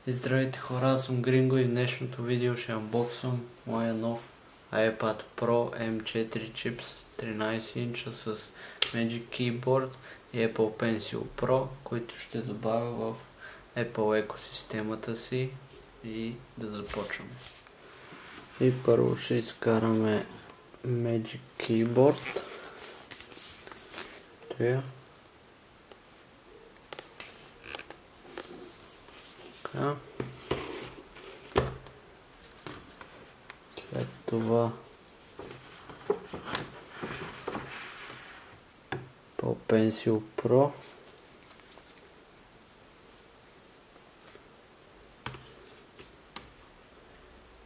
Здравейте хора, аз съм Гринго и в днешното видео ще анбоксвам моя нов iPad Pro M4 Chips 13 инча с Magic Keyboard и Apple Pencil Pro, които ще добавя в Apple екосистемата си и да започваме. И първо ще изкараме Magic Keyboard. Това. След това Apple Pencil Pro.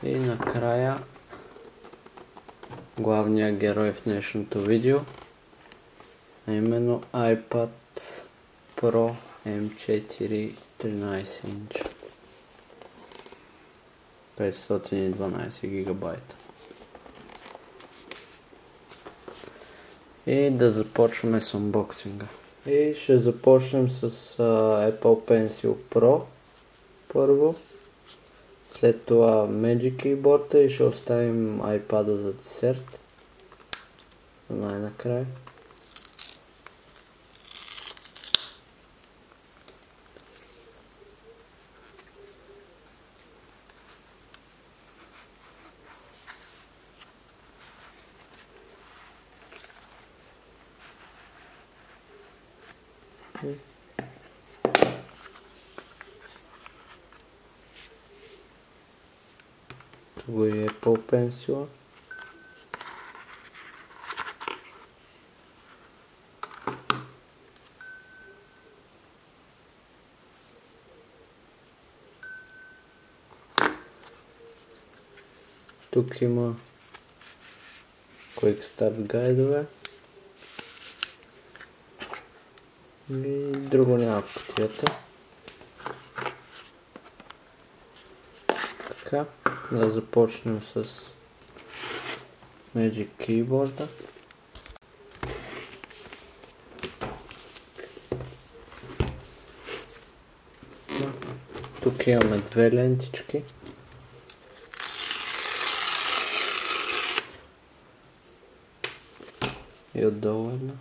И накрая главният герой в днешното видео, а именно iPad Pro M4 13 инча. 512 гигабайта. И да започваме с унбоксинга. И ще започнем с Apple Pencil Pro първо. След това Magic Keyboard и ще оставим iPad за десерт. Най-накрая. Това е Apple Pencil. Тук има Quick Start гайдове. И друго няма в кутията. Така, да започнем с Magic Keyboard. Тук имаме две лентички. И отдолу една.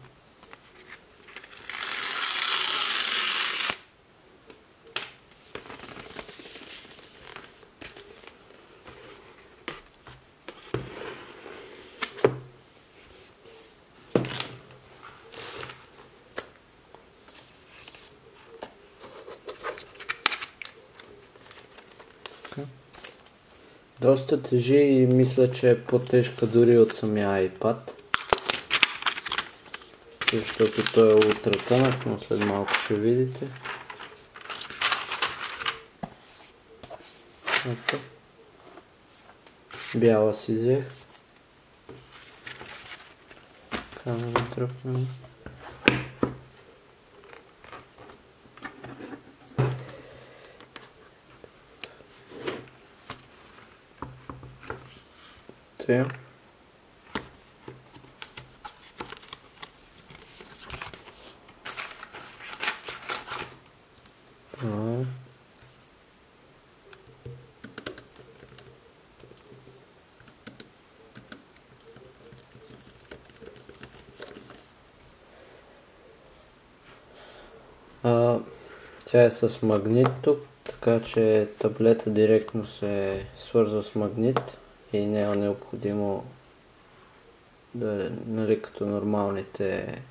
Доста тежи и мисля, че е по-тежка дори от самия iPad. Защото той е ултра тънък, но след малко ще видите. Ето. Бяла си взех. Камера тръпнем. Те. Тя е с магнит тук, така че таблета директно се свързва с магнит и не е необходимо да нали като нормалните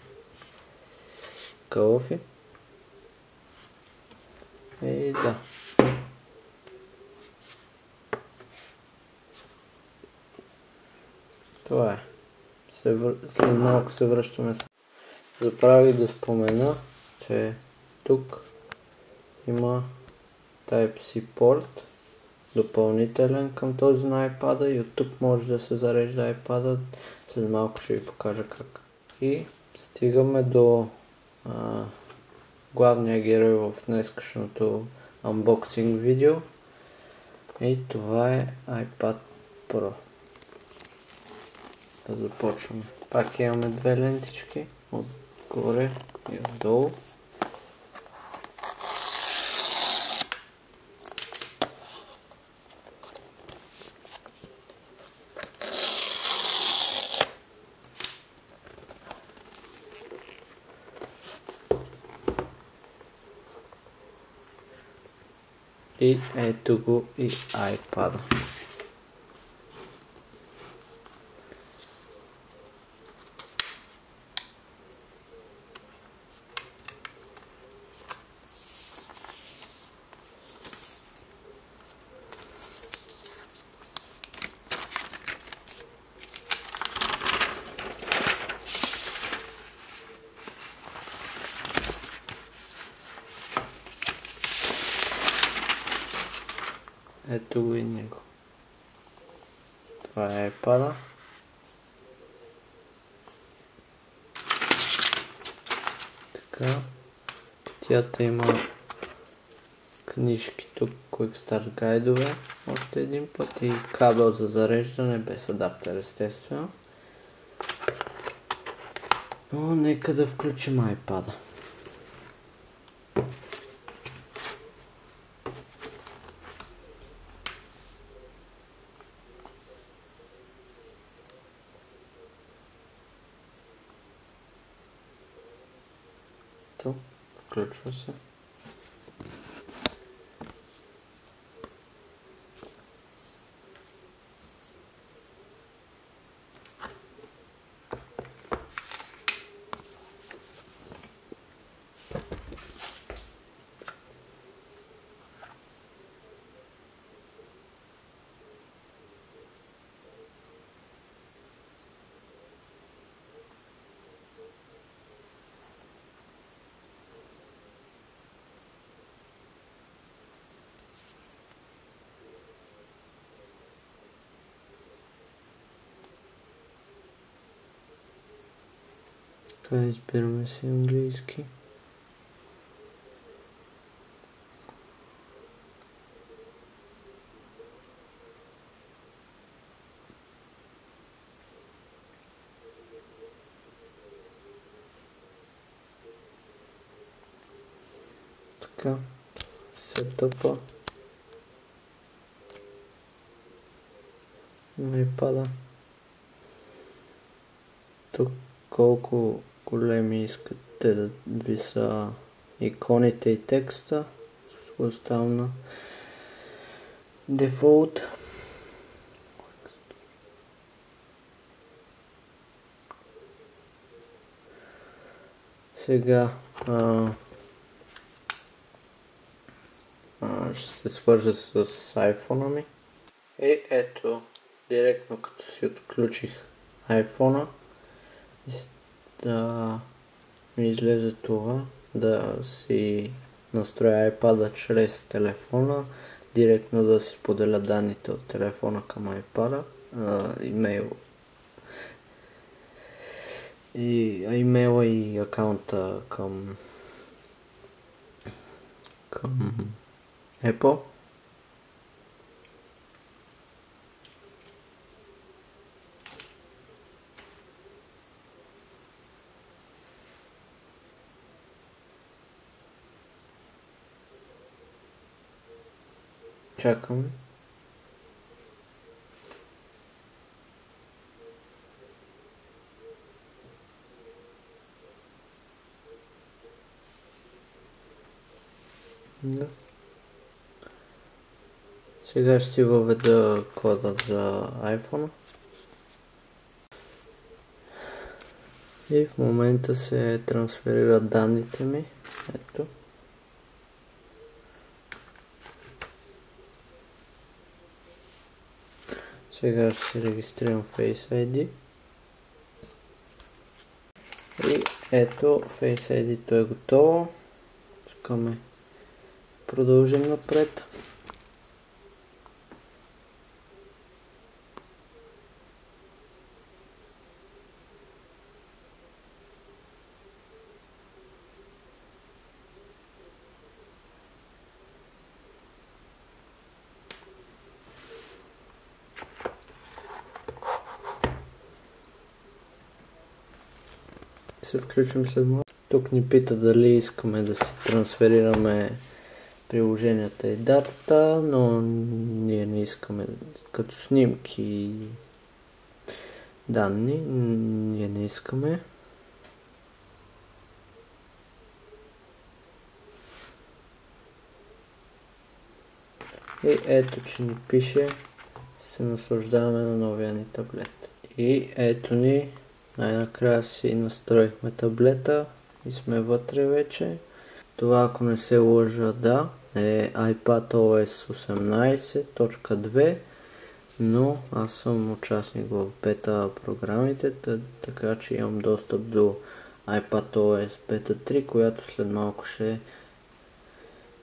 калъфи. И да. Това е. След малко се връщаме. Забравих да спомена, че тук има Type-C порт, допълнителен към този на iPad и от тук може да се зарежда iPad. След малко ще ви покажа как. И стигаме до главния герой в днескашното unboxing видео. И това е iPad Pro. Да започваме. Пак имаме две лентички, отгоре и отдолу. И ето го и iPad-а. Ето го и него. Това е iPad-а. Така. Кутията има книжки тук, Quick Start гайдове. Още един път и кабел за зареждане без адаптер, естествено. Но нека да включим iPad-а. Включва се. Така, избираме си английски. Така, сетъпа на iPad-а. Тук колко големи искате да ви са иконите и текста. Оставам на дефолт. Сега ще се свържа с iPhone-а ми. И ето, директно като си отключих iPhone-а, да ми излезе това, да си настроя iPad-а чрез телефона, директно да си споделя данните от телефона към iPad-а, имейла и акаунта към Apple. Чакаме. Да. Сега ще си въведа кода за iPhone. И в момента се трансферират данните ми. Ето. Сега ще се регистрирам Face ID. И ето Face ID-то е готово. Чакаме. Продължим напред. Се включим след малко. Тук ни пита дали искаме да си трансферираме приложенията и датата, но ние не искаме като снимки и данни, ние не искаме. И ето, че ни пише, се наслаждаваме на новия ни таблет. И ето ни, най-накрая си настроихме таблета и сме вътре вече. Това, ако не се лъжа, да, е iPadOS 18.2, но аз съм участник в бета програмите, така че имам достъп до iPadOS Beta 3, която след малко ще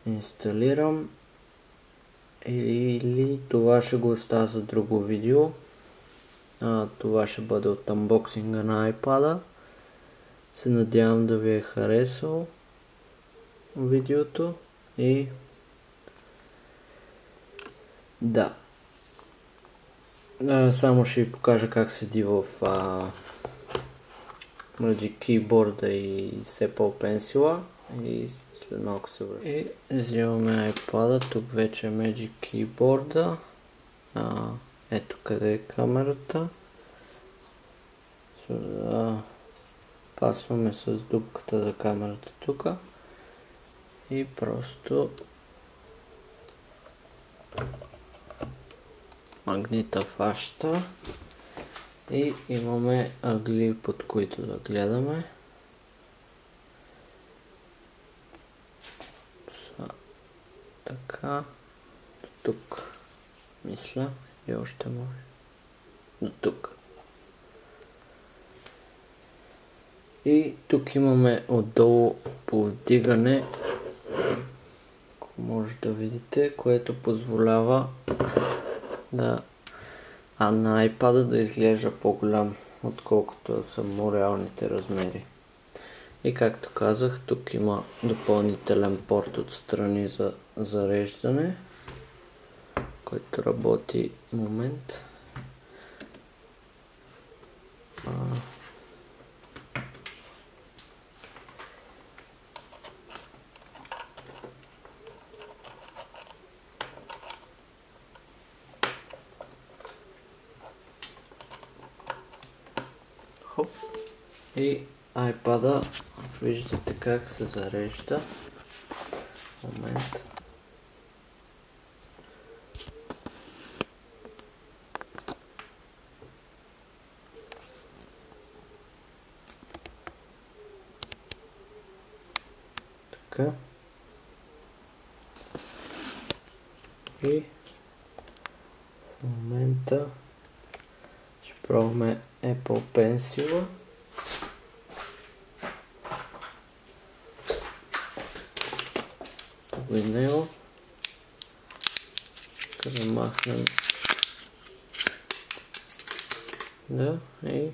инсталирам. Или това ще го оставя за друго видео. Това ще бъде от анбоксинга на iPad-а. Се надявам да ви е харесало видеото и да. Само ще ви покажа как седи в Magic Keyboard и с Apple Pencil и след малко се връща. И взимаме iPad-а, тук вече е Magic Keyboard. Ето къде е камерата. Пасваме с дупката за камерата тук и просто магнита фаща и имаме ъгли, под които да гледаме. Така, до тук мисля и още може. До тук. И тук имаме отдолу повдигане, ако може да видите, което позволява на iPad-а да изглежда по-голям, отколкото са му реалните размери. И както казах, тук има допълнителен порт отстрани за зареждане, който работи момент. Хоп. И iPad-а виждате как се зарежда. Момент. Така. И в момента ще пробваме Apple Pencil. Него. Да махнем. Да, и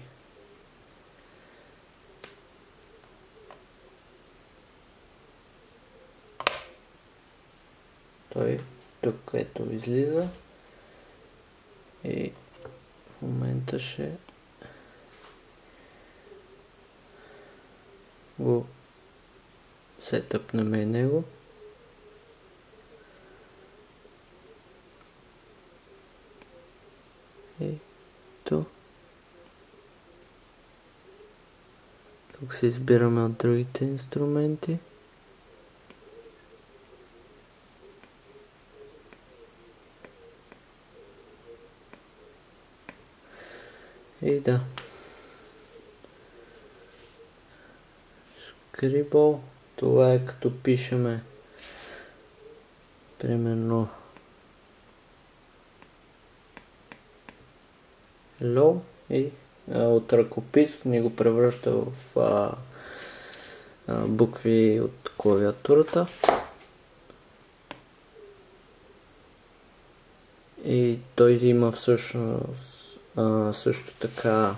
той тук ето излиза и в момента ще го сетъпнем него. И тук се избираме от другите инструменти. И да. Scribble, това е като пишеме примерно Hello и от ръкопис ни го превръща в букви от клавиатурата. И той има всъщност също така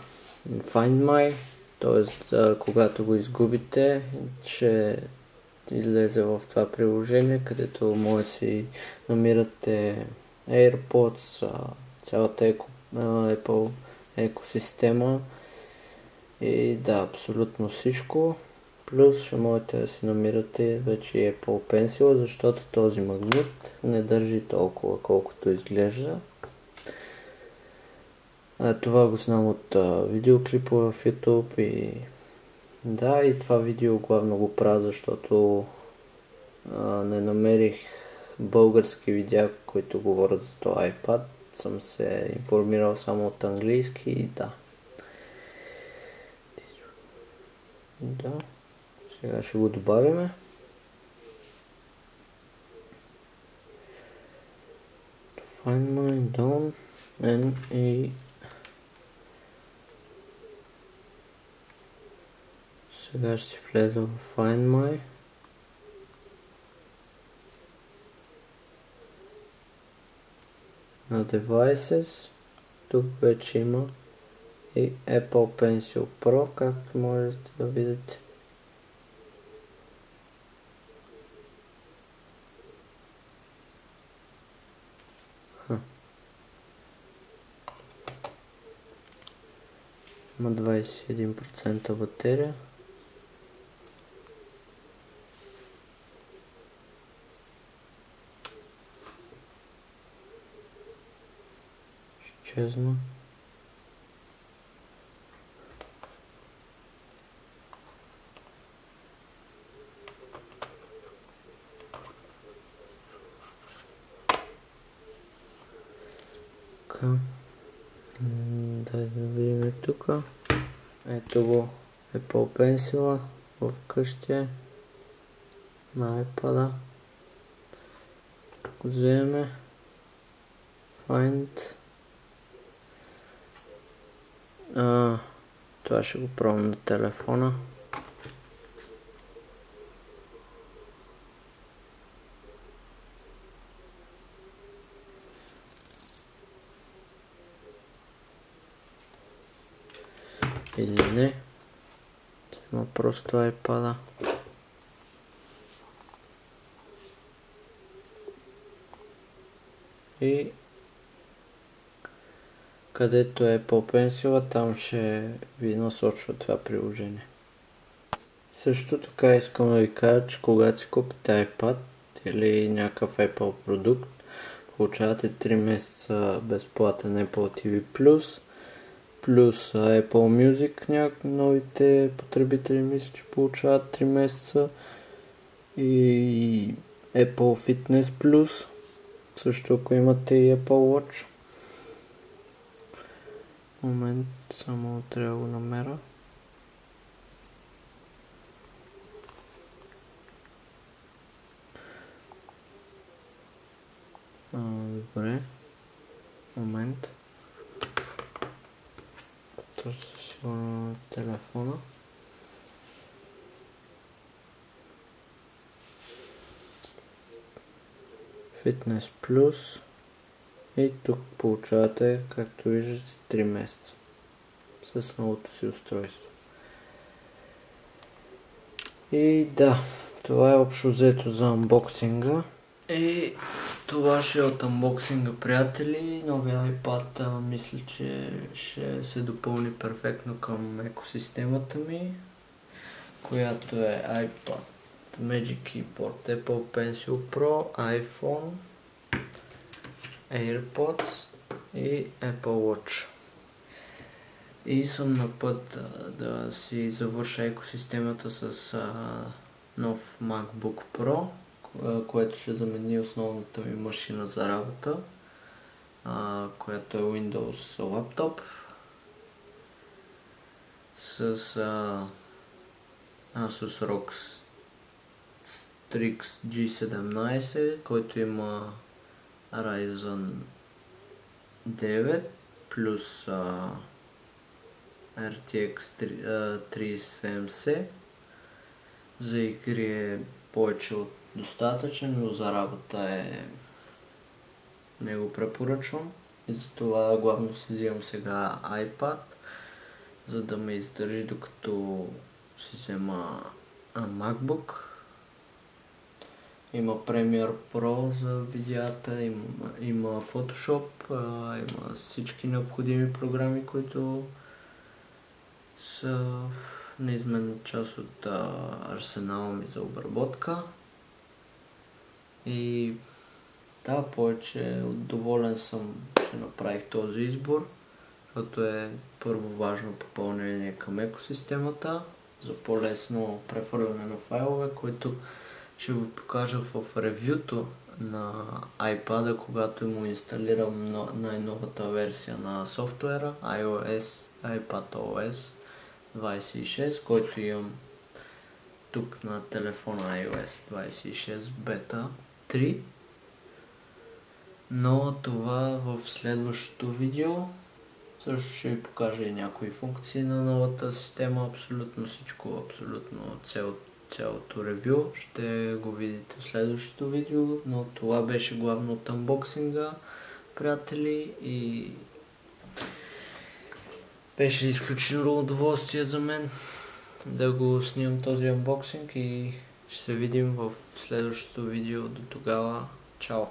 Find My, т.е. когато го изгубите, ще излезе в това приложение, където може да си намирате AirPods, цялата Apple екосистема и да, абсолютно всичко. Плюс ще можете да си намирате вече Apple Pencil, защото този магнит не държи толкова, колкото изглежда. Това го знам от видеоклипа в YouTube и да, и това видео главно го правя, защото не намерих български видеа, които говорят за този iPad. Съм се информирал само от английски и да. Да. Сега ще го добавиме. Find my down and сега ще си влеза в Find My. На Devices. Тук вече има и Apple Pencil Pro, както можете да видите. Има 21% батерия. Изчезна. Дай да видим тук. Ето го Apple Pencil в къщи на iPad. Го вземем. Find. Това ще го пробвам на телефона. Или не. Има просто iPad-а. И където е Apple Pencil, там ще ви насочва това приложение. Също така искам да ви кажа, че когато си купите iPad или някакъв Apple продукт, получавате 3 месеца безплатен Apple TV+, плюс Apple Music, новите потребители мисля, че получават 3 месеца и Apple Fitness Plus, също ако имате и Apple Watch. Момент, само трябва да го намеря. Добре. Момент. Търся си го на телефона. Fitness Plus. И тук получавате, както виждате, 3 месеца с новото си устройство. И да, това е общо взето за анбоксинга. И това ще е от анбоксинга, приятели. Новия iPad мисля, че ще се допълни перфектно към екосистемата ми, която е iPad, Magic Keyboard, Apple Pencil Pro, iPhone, AirPods и Apple Watch. И съм на път да си завърша екосистемата с нов MacBook Pro, което ще замени основната ми машина за работа, която е Windows лаптоп с Asus ROG Strix G17, който има Ryzen 9 плюс RTX 3070. За игри е повече от достатъчен, но за работа не го препоръчвам. И затова главно си взимам сега iPad, за да ме издържи докато си взема MacBook. Има Premiere Pro за видеята, има Photoshop, има всички необходими програми, които са неизменна част от арсенала ми за обработка. И да, повече доволен съм, че направих този избор, защото е първо важно попълнение към екосистемата за по-лесно прехвърляне на файлове, които ще ви покажа в ревюто на iPad-а, когато му инсталирам най-новата версия на софтуера, iPadOS 26, който имам тук на телефона iOS 26 Beta 3. Но това в следващото видео. Също ще ви покажа и някои функции на новата система, абсолютно всичко, абсолютно цялото ревю ще го видите в следващото видео, но това беше главно от анбоксинга, приятели, и беше изключително удоволствие за мен да го снимам този анбоксинг и ще се видим в следващото видео. До тогава, чао!